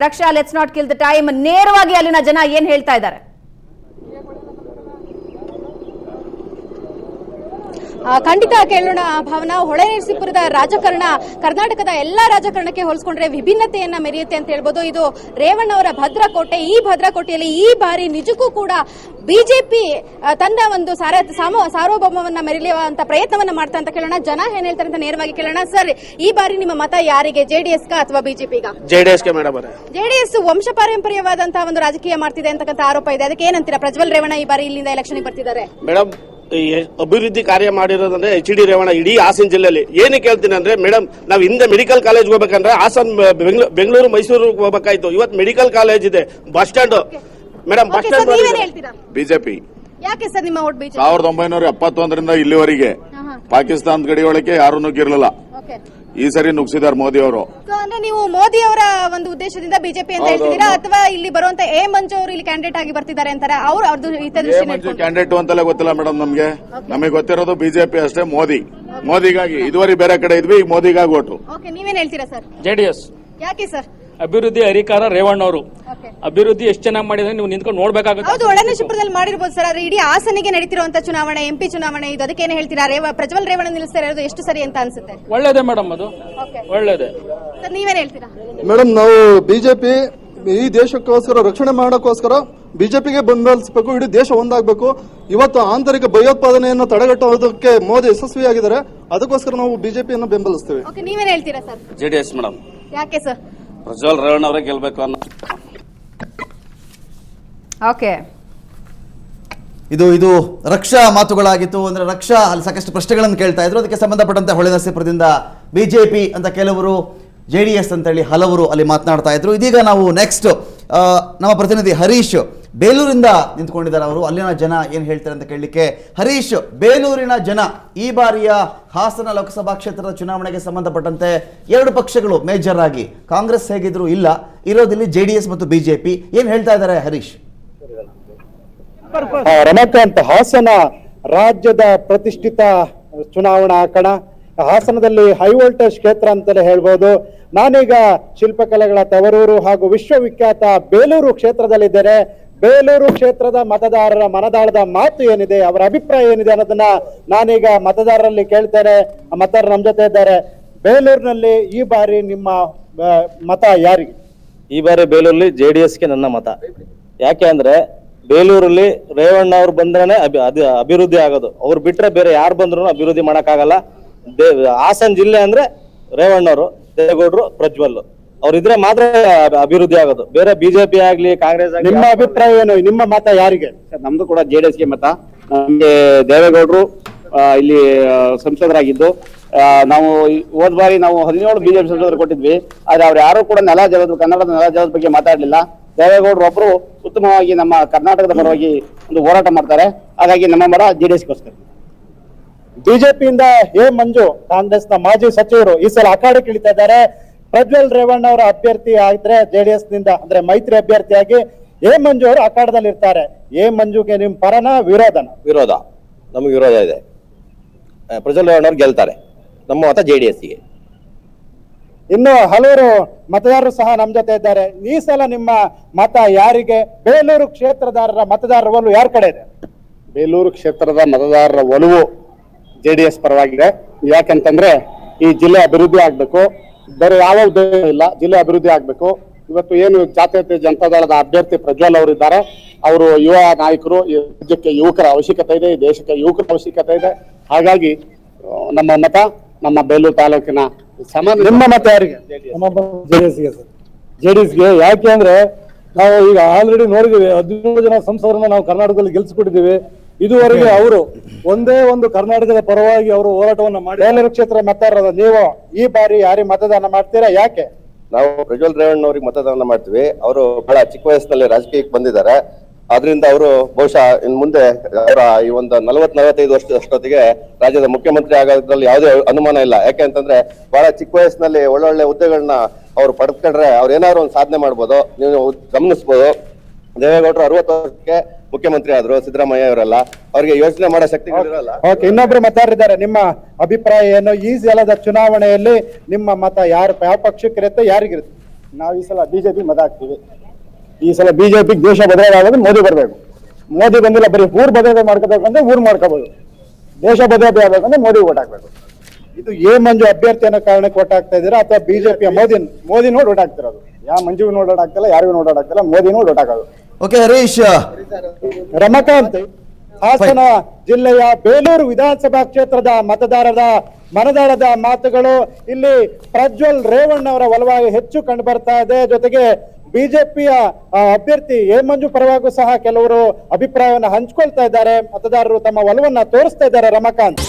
Raksha, let's not kill the time. ನೇರವಾಗಿ ಅಲ್ಲಿನ ಜನ ಏನ್ ಹೇಳ್ತಾ ಇದ್ದಾರೆ? ಖಂಡಿತ ಕೇಳೋಣ ಭಾವನಾ. ಹೊಳೆನರಸೀಪುರದ ರಾಜಕಾರಣ ಕರ್ನಾಟಕದ ಎಲ್ಲಾ ರಾಜಕಾರಣಕ್ಕೆ ಹೋಲಿಸಿಕೊಂಡ್ರೆ ವಿಭಿನ್ನತೆಯನ್ನ ಮೆರೆಯುತ್ತೆ ಅಂತ ಹೇಳ್ಬೋದು. ಇದು ರೇವಣ್ಣ ಅವರ ಭದ್ರಕೋಟೆ. ಈ ಭದ್ರಕೋಟೆಯಲ್ಲಿ ಈ ಬಾರಿ ನಿಜಕ್ಕೂ ಕೂಡ ಬಿಜೆಪಿ ತನ್ನ ಒಂದು ಸಾರ್ವಭೌಮವನ್ನ ಮೆರೆಯುವಂತ ಪ್ರಯತ್ನವನ್ನ ಮಾಡ್ತಾ ಅಂತ ಕೇಳೋಣ. ಜನ ಏನ್ ಹೇಳ್ತಾರೆ ಅಂತ ನೇರವಾಗಿ ಕೇಳೋಣ. ಸರ್, ಈ ಬಾರಿ ನಿಮ್ಮ ಮತ ಯಾರಿಗೆ, ಜೆಡಿಎಸ್ ಅಥವಾ ಬಿಜೆಪಿ? ಜೆಡಿಎಸ್ ಗೆ ಮೇಡಮ್. ಜೆಡಿಎಸ್ ವಂಶ ಪಾರಂಪರ್ಯವಾದಂತಹ ಒಂದು ರಾಜಕೀಯ ಮಾಡ್ತಿದೆ ಅಂತಕ್ಕಂಥ ಆರೋಪ ಇದೆ. ಅದಕ್ಕೆ ಏನಂತೀರಾ? ಪ್ರಜ್ವಲ್ ರೇವಣ್ಣ ಈ ಬಾರಿ ಇಲ್ಲಿಂದ ಎಲೆಕ್ಷನ್ ಬರ್ತಿದ್ದಾರೆ. ಮೇಡಮ್, ಅಭಿವೃದ್ಧಿ ಕಾರ್ಯ ಮಾಡಿರೋದಂದ್ರೆ HD ರೇವಣ್ಣ ಇಡೀ ಹಾಸನ ಜಿಲ್ಲೆಯಲ್ಲಿ. ಏನಕ್ಕೆ ಹೇಳ್ತೀನಿ ಅಂದ್ರೆ ಮೇಡಮ್, ನಾವು ಹಿಂದೆ ಮೆಡಿಕಲ್ ಕಾಲೇಜ್ ಹೋಗ್ಬೇಕಂದ್ರೆ ಹಾಸನ್, ಬೆಂಗಳೂರು, ಮೈಸೂರು ಹೋಗ್ಬೇಕಾಯ್ತು. ಇವತ್ತು ಮೆಡಿಕಲ್ ಕಾಲೇಜ್ ಇದೆ, bus stand. Madam, bus stand BJP. ಯಾಕೆ ಸರ್ ನಿಮ್ಮ ವೋಟ್ ಬಿಜೆಪಿ? 1971ರಿಂದ ಇಲ್ಲಿವರೆಗೆ ಪಾಕಿಸ್ತಾನದ ಗಡಿಯೊಳಗೆ ಯಾರು ನುಗ್ಗಿರಲಿಲ್ಲ. ಈ ಸರಿ ನುಗ್ಸಿದಾರೆ ಮೋದಿ ಅವರು. ಅಂದ್ರೆ ನೀವು ಮೋದಿ ಅವರ ಒಂದು ಉದ್ದೇಶದಿಂದ ಬಿಜೆಪಿ ಅಂತ ಹೇಳ್ತಿದ್ದೀರಾ, ಅಥವಾ ಇಲ್ಲಿ ಬರುವಂತ ಎ ಮಂಜು ಅವರು ಇಲ್ಲಿ ಕ್ಯಾಂಡಿಡೇಟ್ ಆಗಿ ಬರ್ತಿದ್ದಾರೆ ಅಂತಾರೆ? ಅವ್ರದ್ದು ಕ್ಯಾಂಡಿಡೇಟ್ ಅಂತಲೇ ಗೊತ್ತಿಲ್ಲ ಮೇಡಮ್ ನಮ್ಗೆ. ನಮಗೆ ಗೊತ್ತಿರೋದು ಬಿಜೆಪಿ ಅಷ್ಟೇ. ಮೋದಿಗಾಗಿ ಇದುವರೆಗೆ ಬೇರೆ ಕಡೆ ಇದ್ವಿ, ಈಗ ಮೋದಿಗಾಗಿ ಓಟು. ನೀವೇನ್ ಹೇಳ್ತೀರಾ ಸರ್? ಜೆಡಿಎಸ್. ಯಾಕೆ ಸರ್? ಅಭಿವೃದ್ಧಿ ಹರಿಕಾರ ರೇವಣ್ಣ ಅವರು ಅಭಿವೃದ್ಧಿ ಎಷ್ಟು ಚೆನ್ನಾಗಿ ಮಾಡಿದ್ರೆ ನೀವು ನಿಂತ್ಕೊಂಡು ನೋಡ್ಬೇಕಾಗುತ್ತೆ. ಹೌದು, ಹೊಳೆನರಸೀಪುರದಲ್ಲಿ ಮಾಡಿರ್ಬೋದು ಸರ್. ಆದ್ರೆ ಇಡೀ ಹಾಸನಿಗೆ ನಡೀತಿರುವಂತ ಚುನಾವಣೆ, MP ಚುನಾವಣೆ ಇದು. ಅದಕ್ಕೆ ಏನ್ ಹೇಳ್ತೀರಾ? ಪ್ರಜ್ವಲ್ ರೇವಣ್ಣ ನಿಲ್ಲಿಸ್ತಾ ಇರೋದು ಎಷ್ಟು ಸರಿ ಅಂತ ಅನ್ಸುತ್ತೆ? ಒಳ್ಳೇದೇ ಮೇಡಮ್, ಅದು ಒಳ್ಳೇದೇ. ಸರ್, ನೀವೇನ್ ಹೇಳ್ತೀರಾ? ಮೇಡಮ್, ನಾವು ಬಿಜೆಪಿ ಈ ದೇಶಕ್ಕೋಸ್ಕರ, ರಕ್ಷಣೆ ಮಾಡೋಕ್ಕೋಸ್ಕರ ಬಿಜೆಪಿಗೆ ಬೆಂಬಲಿಸಬೇಕು. ಇಡೀ ದೇಶ ಒಂದಾಗಬೇಕು. ಇವತ್ತು ಆಂತರಿಕ ಭಯೋತ್ಪಾದನೆಯನ್ನು ತಡೆಗಟ್ಟುವುದಕ್ಕೆ ಮೋದಿ ಯಶಸ್ವಿಯಾಗಿದ್ದಾರೆ. ಅದಕ್ಕೋಸ್ಕರ ನಾವು ಬಿಜೆಪಿಯನ್ನು ಬೆಂಬಲಿಸ್ತೇವೆ. ನೀವೇನ್ ಹೇಳ್ತೀರಾ ಸರ್? JDS madam. ಯಾಕೆ ಸರ್? ಪ್ರಜ್ವಲ್ ರೇವಣ್ಣ ಅವರೇ ಗೆಲ್ಬೇಕು ಅನ್ನೋ. ಓಕೆ, ಇದು ರಕ್ಷಾ ಮಾತುಗಳಾಗಿತ್ತು. ಅಂದ್ರೆ ರಕ್ಷಾ ಅಲ್ಲಿ ಸಾಕಷ್ಟು ಪ್ರಶ್ನೆಗಳನ್ನು ಕೇಳ್ತಾ ಇದ್ರು. ಅದಕ್ಕೆ ಸಂಬಂಧಪಟ್ಟಂತೆ ಹೊಳೆನರಸೀಪುರದಿಂದ ಬಿಜೆಪಿ ಅಂತ ಕೆಲವರು, JDS ಅಂತೇಳಿ ಹಲವರು ಅಲ್ಲಿ ಮಾತನಾಡ್ತಾ ಇದ್ರು. ಇದೀಗ ನಾವು ನೆಕ್ಸ್ಟ್ ನಮ್ಮ ಪ್ರತಿನಿಧಿ ಹರೀಶ್ ಬೇಲೂರಿಂದ ನಿಂತ್ಕೊಂಡಿದ್ದಾರೆ. ಅವರು ಅಲ್ಲಿನ ಜನ ಏನು ಹೇಳ್ತಾರೆ ಅಂತ ಕೇಳಲಿಕ್ಕೆ. ಹರೀಶ್, ಬೇಲೂರಿನ ಜನ ಈ ಬಾರಿಯ ಹಾಸನ ಲೋಕಸಭಾ ಕ್ಷೇತ್ರದ ಚುನಾವಣೆಗೆ ಸಂಬಂಧಪಟ್ಟಂತೆ ಎರಡು ಪಕ್ಷಗಳು ಮೇಜರ್ ಆಗಿ, ಕಾಂಗ್ರೆಸ್ ಹೇಗಿದ್ರು ಇಲ್ಲ, ಇರೋದಿಲ್ಲಿ JDS ಮತ್ತು ಬಿಜೆಪಿ. ಏನು ಹೇಳ್ತಾ ಇದ್ದಾರೆ ಹರೀಶ್? ರಮಾಕಾಂತ್, ಹಾಸನ ರಾಜ್ಯದ ಪ್ರತಿಷ್ಠಿತ ಚುನಾವಣಾ ಕಣ. ಹಾಸನದಲ್ಲಿ ಹೈ ವೋಲ್ಟೇಜ್ ಕ್ಷೇತ್ರ ಅಂತಲೇ ಹೇಳ್ಬೋದು. ನಾನೀಗ ಶಿಲ್ಪಕಲೆಗಳ ತವರೂರು ಹಾಗೂ ವಿಶ್ವವಿಖ್ಯಾತ ಬೇಲೂರು ಕ್ಷೇತ್ರದಲ್ಲಿದ್ದೇನೆ. ಬೇಲೂರು ಕ್ಷೇತ್ರದ ಮತದಾರರ ಮನದಾಳದ ಮಾತು ಏನಿದೆ, ಅವರ ಅಭಿಪ್ರಾಯ ಏನಿದೆ ಅನ್ನೋದನ್ನ ನಾನೀಗ ಮತದಾರರಲ್ಲಿ ಕೇಳ್ತೇನೆ. ಮತದಾರರು ನಮ್ಮ ಜೊತೆ ಇದ್ದಾರೆ. ಬೇಲೂರಿನಲ್ಲಿ ಈ ಬಾರಿ ನಿಮ್ಮ ಮತ ಯಾರಿಗೆ? ಈ ಬಾರಿ ಬೇಲೂರಲ್ಲಿ JDSಗೆ ನನ್ನ ಮತ. ಯಾಕೆ ಅಂದ್ರೆ ಬೇಲೂರಲ್ಲಿ ರೇವಣ್ಣ ಅವ್ರು ಬಂದ್ರೆ ಅಭಿವೃದ್ಧಿ ಆಗೋದು. ಅವ್ರು ಬಿಟ್ರೆ ಬೇರೆ ಯಾರು ಬಂದ್ರು ಅಭಿವೃದ್ಧಿ ಮಾಡಕ್ಕಾಗಲ್ಲ. ಹಾಸನ ಜಿಲ್ಲೆ ಅಂದ್ರೆ ರೇವಣ್ಣವರು, ದೇವೇಗೌಡರು, ಪ್ರಜ್ವಲ್ ಅವ್ರಿದ್ರೆ ಮಾತ್ರ ಅಭಿವೃದ್ಧಿ ಆಗೋದು. ಬೇರೆ ಬಿಜೆಪಿ ಆಗ್ಲಿ ಕಾಂಗ್ರೆಸ್ ಆಗ್ಲಿ. ನಿಮ್ಮ ಅಭಿಪ್ರಾಯ ಏನು? ನಿಮ್ಮ ಮತ ಯಾರಿಗೆ? ನಮ್ದು ಕೂಡ JDSಗೆ ಮತ. ನಮ್ಗೆ ದೇವೇಗೌಡರು ಇಲ್ಲಿ ಸಂಸದರಾಗಿದ್ದು, ನಾವು ಹೋದ ಬಾರಿ ನಾವು 17 ಬಿಜೆಪಿ ಸಂಸದರು ಕೊಟ್ಟಿದ್ವಿ. ಆದ್ರೆ ಅವ್ರು ಯಾರು ಕೂಡ ಕನ್ನಡದ ನೆಲ ಜಲದ ಬಗ್ಗೆ ಮಾತಾಡ್ಲಿಲ್ಲ. ದೇವೇಗೌಡರು ಒಬ್ರು ಉತ್ತಮವಾಗಿ ನಮ್ಮ ಕರ್ನಾಟಕದ ಪರವಾಗಿ ಒಂದು ಹೋರಾಟ ಮಾಡ್ತಾರೆ. ಹಾಗಾಗಿ ನಮ್ಮ ಮತ JDSಗೋಸ್ಕರ. ಬಿಜೆಪಿಯಿಂದ ಎ ಮಂಜು, ಕಾಂಗ್ರೆಸ್ನ ಮಾಜಿ ಸಚಿವರು, ಈ ಸಲ ಅಖಾಡಕ್ಕೆ ಇಳಿತಾ ಇದ್ದಾರೆ. ಪ್ರಜ್ವಲ್ ರೇವಣ್ಣ ಅವರ ಅಭ್ಯರ್ಥಿ ಆದ್ರೆ JDS ನಿಂದ ಅಂದ್ರೆ ಮೈತ್ರಿ ಅಭ್ಯರ್ಥಿಯಾಗಿ ಎ ಮಂಜು ಅವರು ಅಖಾಡದಲ್ಲಿ ಇರ್ತಾರೆ. ಎ ಮಂಜುಗೆ ನಿಮ್ ಪರನ ವಿರೋಧನ? ವಿರೋಧ, ನಮಗೆ ವಿರೋಧ ಇದೆ. ಪ್ರಜ್ವಲ್ ರೇವಣ್ಣ ಅವ್ರು ಗೆಲ್ತಾರೆ. ನಮ್ಮ ಮತ JDSಗೆ. ಇನ್ನು ಹಲವರು ಮತದಾರರು ಸಹ ನಮ್ಮ ಜೊತೆ ಇದ್ದಾರೆ. ಈ ಸಲ ನಿಮ್ಮ ಮತ ಯಾರಿಗೆ? ಬೇಲೂರು ಕ್ಷೇತ್ರದಾರರ ಮತದಾರರ ಒಲವು ಯಾರ ಕಡೆ ಇದೆ? ಬೇಲೂರು ಕ್ಷೇತ್ರದ ಮತದಾರರ ಒಲವು JDS ಪರವಾಗಿದೆ. ಯಾಕಂತಂದ್ರೆ ಈ ಜಿಲ್ಲೆ ಅಭಿವೃದ್ಧಿ ಆಗ್ಬೇಕು, ಬೇರೆ ಯಾವ ಉದ್ದೇಶ ಇಲ್ಲ, ಜಿಲ್ಲೆ ಅಭಿವೃದ್ಧಿ ಆಗ್ಬೇಕು. ಇವತ್ತು ಏನು ಜಾತ್ಯತೀತ ಜನತಾದಳದ ಅಭ್ಯರ್ಥಿ ಪ್ರಜ್ವಲ್ ಅವರು ಇದ್ದಾರೆ, ಅವರು ಯುವ ನಾಯಕರು. ಈ ರಾಜ್ಯಕ್ಕೆ ಯುವಕರ ಅವಶ್ಯಕತೆ ಇದೆ, ಈ ದೇಶಕ್ಕೆ ಯುವಕರ ಅವಶ್ಯಕತೆ ಇದೆ. ಹಾಗಾಗಿ ನಮ್ಮ ಮತ ನಮ್ಮ ಬೇಲೂರು ತಾಲೂಕಿನ ಸಮಾನ. ನಿಮ್ಮ ಮತ ಯಾರಿಗೆ? JDSಗೆ. ಯಾಕೆ ಅಂದ್ರೆ ನಾವು ಈಗ ಆಲ್ರೆಡಿ ನೋಡಿದೀವಿ, 17 ಜನ ಸಂಸದರನ್ನ ನಾವು ಕರ್ನಾಟಕದಲ್ಲಿ ಗೆಲ್ಸಿಕೊಟ್ಟಿದ್ದೀವಿ. ಇದುವರೆಗೆ ಅವರು ಒಂದೇ ಒಂದು ಕರ್ನಾಟಕದ ಪರವಾಗಿ ಅವರು ಹೋರಾಟವನ್ನ ಮಾಡಿ. ಬೇಲೂರು ಕ್ಷೇತ್ರ ಮತದಾರರ ನೀವು ಈ ಬಾರಿ ಯಾರಿಗೆ ಮತದಾನ ಮಾಡ್ತೀರಾ? ಯಾಕೆ? ನಾವು ಪ್ರಜ್ವಲ್ ರೇವಣ್ಣ ಅವ್ರಿಗೆ ಮತದಾನ ಮಾಡ್ತೀವಿ. ಅವರು ಬಹಳ ಚಿಕ್ಕ ವಯಸ್ಸಿನಲ್ಲಿ ರಾಜಕೀಯಕ್ಕೆ ಬಂದಿದ್ದಾರೆ. ಆದ್ರಿಂದ ಅವರು ಬಹುಶಃ ಇನ್ ಮುಂದೆ ಅವರ ಈ ಒಂದು 40-45 ವರ್ಷದಷ್ಟೊತ್ತಿಗೆ ರಾಜ್ಯದ ಮುಖ್ಯಮಂತ್ರಿ ಆಗೋದ್ರಲ್ಲಿ ಯಾವುದೇ ಅನುಮಾನ ಇಲ್ಲ. ಯಾಕೆ ಅಂತಂದ್ರೆ ಬಹಳ ಚಿಕ್ಕ ವಯಸ್ಸಿನಲ್ಲಿ ಒಳ್ಳೊಳ್ಳೆ ಹುದ್ದೆಗಳನ್ನ ಅವ್ರು ಪಡೆದುಕೊಂಡ್ರೆ ಅವ್ರು ಏನಾದ್ರು ಒಂದು ಸಾಧನೆ ಮಾಡ್ಬೋದು. ನೀವು ಗಮನಿಸಬಹುದು, ದೇವೇಗೌಡರು 60 ವರ್ಷಕ್ಕೆ ಮುಖ್ಯಮಂತ್ರಿ ಆದ್ರು, ಸಿದ್ದರಾಮಯ್ಯ ಅವರೆಲ್ಲ ಅವ್ರಿಗೆ ಯೋಚನೆ ಮಾಡೋ ಶಕ್ತಿಗಳಿರಲ್ಲ. ಇನ್ನೊಬ್ರು ಮತದಾರರಿದ್ದಾರೆ. ನಿಮ್ಮ ಅಭಿಪ್ರಾಯ ಏನು? ಈ ಸಲದ ಚುನಾವಣೆಯಲ್ಲಿ ನಿಮ್ಮ ಮತ ಯಾವ ಪಕ್ಷಕ್ಕಿರುತ್ತೆ, ಯಾರಿಗಿರುತ್ತೆ? ನಾವು ಈ ಸಲ ಬಿಜೆಪಿ ಮತ ಹಾಕ್ತೀವಿ. ಈ ಸಲ ಬಿಜೆಪಿ ದೇಶ ಬದಲಾಗೋದು ಮೋದಿ ಬರಬೇಕು. ಮೋದಿ ಬಂದಿಲ್ಲ, ಬರೀ ಊರ್ ಬದಲಾವಣೆ ಮಾಡ್ಕೋಬೇಕಂದ್ರೆ ಊರ್ ಮಾಡ್ಕೋಬಹುದು, ದೇಶ ಬದಲಾವಣೆ ಆಗ್ಬೇಕಂದ್ರೆ ಮೋದಿ ಓಟ್ ಹಾಕ್ಬೇಕು. ಇದು ಮಂಜು ಅಭ್ಯರ್ಥಿ ಅನ್ನೋ ಕಾರಣಕ್ಕೆ ಓಟ್ ಹಾಕ್ತಾ ಇದ್ದೀರಾ ಅಥವಾ ಬಿಜೆಪಿಯ ಮೋದಿ ನೋಡಿ ಓಟ್ ಹಾಕ್ತಿರೋದು? ಯಾವ ಮಂಜುಗೂ ನೋಡಿ ಓಟ್ ಆಗ್ತಿಲ್ಲ, ಯಾರಿಗೂ ನೋಡಿ ಓಟ್ ಆಗ್ತಿಲ್ಲ, ಮೋದಿ ನೋಡಿ ಓಟ್ ಹಾಕೋದು. ಓಕೆ ಹರೀಶ್. ರಮಕಾಂತ್, ಹಾಸನ ಜಿಲ್ಲೆಯ ಬೇಲೂರು ವಿಧಾನಸಭಾ ಕ್ಷೇತ್ರದ ಮತದಾರರ ಮನದಾಳದ ಮಾತುಗಳು ಇಲ್ಲಿ ಪ್ರಜ್ವಲ್ ರೇವಣ್ಣ ಅವರ ಒಲವಾಗಿ ಹೆಚ್ಚು ಕಂಡು ಬರ್ತಾ ಇದೆ. ಜೊತೆಗೆ ಬಿಜೆಪಿಯ ಅಭ್ಯರ್ಥಿ ಮಂಜು ಪರವಾಗೂ ಸಹ ಕೆಲವರು ಅಭಿಪ್ರಾಯವನ್ನು ಹಂಚ್ಕೊಳ್ತಾ ಇದ್ದಾರೆ. ಮತದಾರರು ತಮ್ಮ ಒಲವನ್ನ ತೋರಿಸ್ತಾ ಇದ್ದಾರೆ. ರಮಕಾಂತ್.